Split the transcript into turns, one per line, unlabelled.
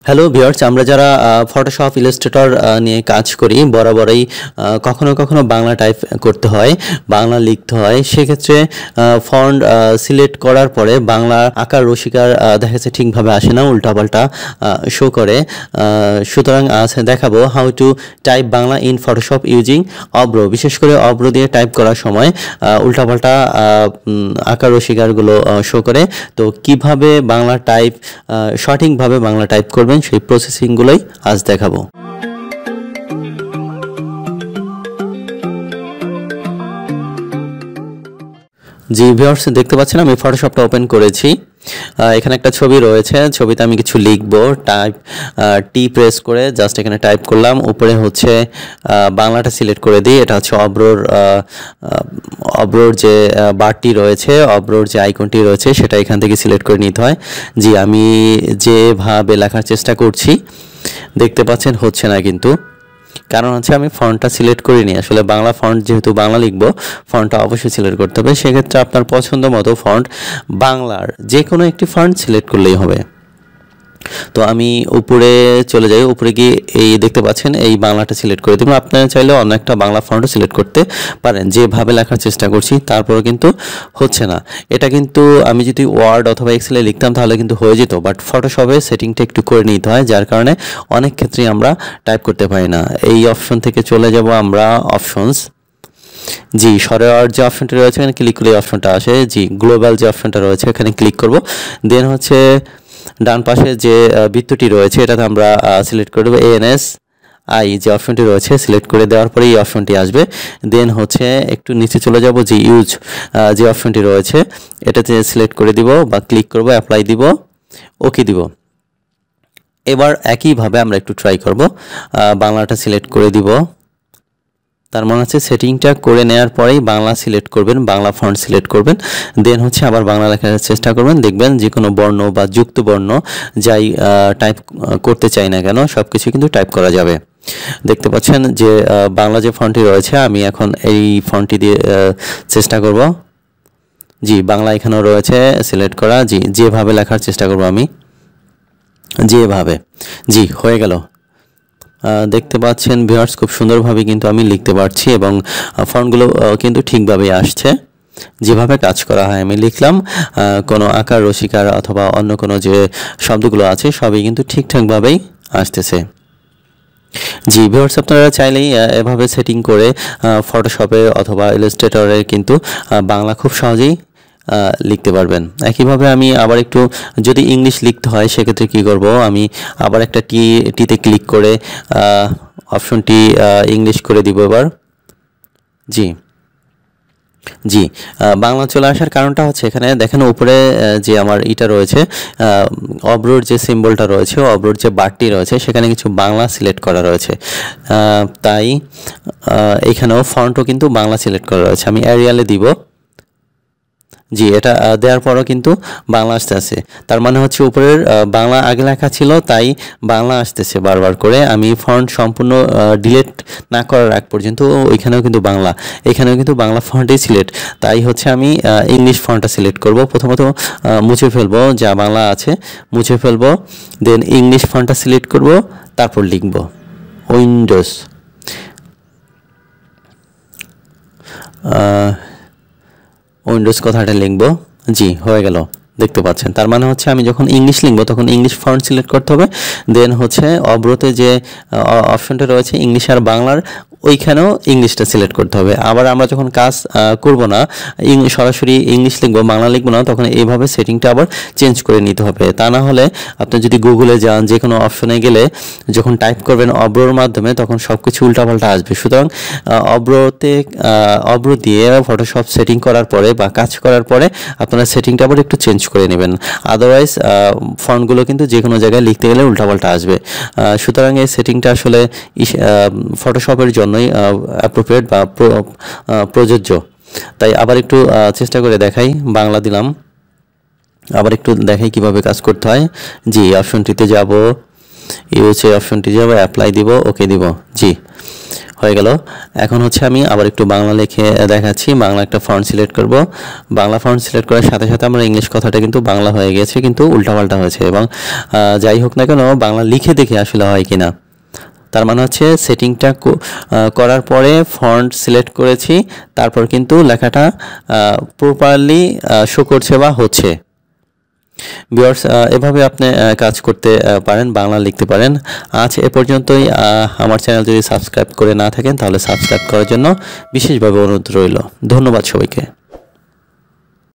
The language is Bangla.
হ্যালো ভিউয়ার্স, আমরা যারা ফটোশপ ইলাস্ট্রেটর নিয়ে কাজ করি বরাবরই কখনো কখনো বাংলা টাইপ করতে হয়, বাংলা লিখতে হয়। সেক্ষেত্রে ফন্ট সিলেক্ট করার পরে বাংলা আকার রসিকার দেখা যাচ্ছে ঠিকভাবে আসে না, উল্টাপাল্টা শো করে। সুতরাং দেখাবো how to type Bangla in Photoshop using Avro. বিশেষ করে অব্রো দিয়ে টাইপ করার সময় উল্টাপাল্টা আকার রসিকারগুলো শো করে। তো কিভাবে বাংলা টাইপ সঠিকভাবে বাংলা টাইপ করবেন সেই প্রসেসিংগুলোই আজ দেখাবো। জি ভিউয়ার্স, দেখতে পাচ্ছেন আমি ফটোশপটা ওপেন করেছি। এখানে একটা ছবি রয়েছে, ছবিতে আমি কিছু লিখবো। টি প্রেস করে জাস্ট এখানে টাইপ করলাম। উপরে হচ্ছে বাংলাটা সিলেক্ট করে দিই। এটা হচ্ছে অব্রোর যে বারটি রয়েছে, অব্রোর যে আইকনটি রয়েছে সেটা এখান থেকে সিলেক্ট করে নিতে হয়। জি, আমি যেভাবে লেখার চেষ্টা করছি দেখতে পাচ্ছেন হচ্ছে না, কিন্তু কারণ হচ্ছে আমি ফন্টটা সিলেক্ট করিনি। আসলে বাংলা ফন্ট, যেহেতু বাংলা লিখবো, ফন্টটা অবশ্যই সিলেক্ট করতে হবে। সেক্ষেত্রে আপনার পছন্দ মতো ফন্ট, বাংলার যে কোনো একটি ফন্ট সিলেক্ট করলেই হবে। তো আমি উপরে চলে যাই। উপরে গিয়ে এই দেখতে পাচ্ছেন এই বাংলাটা সিলেক্ট করে দেবেন। আপনারা চাইলে অন্য একটা বাংলা ফন্টও সিলেক্ট করতে পারেন। যেভাবে লেখার চেষ্টা করছি তারপরে কিন্তু হচ্ছে না। এটা কিন্তু আমি যদি ওয়ার্ড অথবা এক্সেলে লিখতাম তাহলে কিন্তু হয়ে যেত, বাট ফটোশপে সেটিংটা একটু করে নিতে হয়, যার কারণে অনেক ক্ষেত্রেই আমরা টাইপ করতে পারি না। এই অপশন থেকে চলে যাব আমরা অপশনস। জি, সরেওয়ার যে অপশনটা রয়েছে এখানে ক্লিক করলে এই অপশনটা আসে। জি, গ্লোবাল যে অপশনটা রয়েছে এখানে ক্লিক করব। দেন হচ্ছে ডান পাশে যে বৃত্তটি রয়েছে এটাতে আমরা সিলেক্ট করে দেবো ANSI যে অপশনটি রয়েছে। সিলেক্ট করে দেওয়ার পরে এই অপশনটি আসবে। দেন হচ্ছে একটু নিচে চলে যাব, যে ইউজ যে অপশনটি রয়েছে এটাতে সিলেক্ট করে দিব বা ক্লিক করব, অ্যাপ্লাই দিব, ওকে দিব। এবার একইভাবে আমরা একটু ট্রাই করব। বাংলাটা সিলেক্ট করে দিব। তার মানে হচ্ছে সেটিংটা করে নেওয়ার পরেই বাংলা সিলেক্ট করবেন, বাংলা ফন্ট সিলেক্ট করবেন। দেন হচ্ছে আবার বাংলা লেখার চেষ্টা করবেন। দেখবেন যে কোনো বর্ণ বা যুক্ত বর্ণ যাই টাইপ করতে চাই না কেন সব কিছু কিন্তু টাইপ করা যাবে। দেখতে পাচ্ছেন যে বাংলা যে ফন্টটি রয়েছে আমি এখন এই ফন্টটি দিয়ে চেষ্টা করব। জি, বাংলা এখানেও রয়েছে সিলেক্ট করা। জি, যেভাবে লেখার চেষ্টা করব আমি, যেভাবে। জি, হয়ে গেল। দেখতে পাচ্ছেন ভিউয়ার্স, খুব সুন্দরভাবে কিন্তু আমি লিখতে পারছি এবং ফন্টগুলো কিন্তু ঠিকভাবে আসছে। যেভাবে কাজ করা হয় আমি লিখলাম, কোনো আকার রসিকার অথবা অন্য কোনো যে শব্দগুলো আছে সবই কিন্তু ঠিকঠাকভাবেই আসতেছে। জি ভিউয়ার্স, আপনারা চাইলেই এভাবে সেটিং করে ফটোশপে অথবা ইলাস্ট্রেটরে কিন্তু বাংলা খুব সহজেই লিখতে পারবেন। একইভাবে আমি আবার একটু যদি ইংলিশ লিখতে হয় সেক্ষেত্রে কী করব, আমি আবার একটা টিতে ক্লিক করে অপশনটি ইংলিশ করে দিব এবার। জি জি বাংলা চলে আসার কারণটা হচ্ছে এখানে দেখেন উপরে যে আমার ইটা রয়েছে, অব্রোর যে সিম্বলটা রয়েছে, অব্রোর যে বারটি রয়েছে সেখানে কিছু বাংলা সিলেক্ট করা রয়েছে। তাই এখানেও ফন্টও কিন্তু বাংলা সিলেক্ট করা রয়েছে। আমি এরিয়ালে দিব। জি, এটা দেওয়ার পরও কিন্তু বাংলা আসতেছে। তার মানে হচ্ছে উপরের বাংলা আগে লেখা ছিল তাই বাংলা আসতেছে বারবার করে। আমি ফন্ট সম্পূর্ণ ডিলিট না করার আগ পর্যন্ত ওইখানেও কিন্তু বাংলা, এখানেও কিন্তু বাংলা ফন্টই সিলেক্ট। তাই হচ্ছে আমি ইংলিশ ফন্টটা সিলেক্ট করব। প্রথমত মুছে ফেলবো, যা বাংলা আছে মুছে ফেলবো। দেন ইংলিশ ফন্টটা সিলেক্ট করব, তারপর লিখব উইন্ডোজ কথাটা লিখব। জি, হয়ে গেল। দেখতে পাচ্ছেন, তার মানে হচ্ছে আমি যখন ইংলিশ লিখবো তখন ইংলিশ ফন্ট সিলেক্ট করতে হবে। দেন হচ্ছে অব্রোতে যে অপশনটা রয়েছে ইংলিশ আর বাংলার, ওইখানেও ইংলিশটা সিলেক্ট করতে হবে। আবার আমরা যখন কাজ করব না, সরাসরি ইংলিশ লিখবো, বাংলা লিখবো না, তখন এইভাবে সেটিংটা আবার চেঞ্জ করে নিতে হবে। তা না হলে আপনি যদি গুগলে যান, যে কোনো অপশনে গেলে যখন টাইপ করবেন অব্রোর মাধ্যমে তখন সব কিছু উল্টাপাল্টা আসবে। সুতরাং অব্রো দিয়ে ফটোশপ সেটিং করার পরে বা কাজ করার পরে আপনারা সেটিংটা আবার একটু চেঞ্জ করে নেবেন। আদারওয়াইজ ফন্টগুলো কিন্তু যে কোনো জায়গায় লিখতে গেলে উল্টাপাল্টা আসবে। সুতরাং এই সেটিংটা আসলে ফটোশপের জন্যই অ্যাপ্রোপ্রিয়েট বা প্রযোজ্য। তাই আবার একটু চেষ্টা করে দেখাই। বাংলা দিলাম, আবার একটু দেখাই কিভাবে কাজ করতে হয়। জি, অপশনটিতে যাব, ইউজ অপশনটি যাব, অ্যাপ্লাই দিব, ওকে দিব। জি, হয়ে গেল। এখন হচ্ছে আমি আবার একটু বাংলা লিখে দেখাচ্ছি। বাংলা একটা ফন্ট সিলেক্ট করব। বাংলা ফন্ট সিলেক্ট করার সাথে সাথে আমার ইংলিশ কথাটা কিন্তু বাংলা হয়ে গেছে, কিন্তু উল্টাপাল্টা হয়েছে। এবং যাই হোক না কেন, বাংলা লিখে দেখে আসলে হয় কিনা। তার মানে হচ্ছে সেটিংটা করার পরে ফন্ট সিলেক্ট করেছি, তারপর কিন্তু লেখাটা প্রপারলি শো করছে বা হচ্ছে। ভিউয়ার্স, এভাবে আপনি কাজ করতে পারেন, বাংলা লিখতে পারেন। আজ এ পর্যন্তই। আমার চ্যানেল যদি সাবস্ক্রাইব করে না থাকেন তাহলে সাবস্ক্রাইব করার জন্য বিশেষভাবে অনুরোধ রইল। ধন্যবাদ সবাইকে।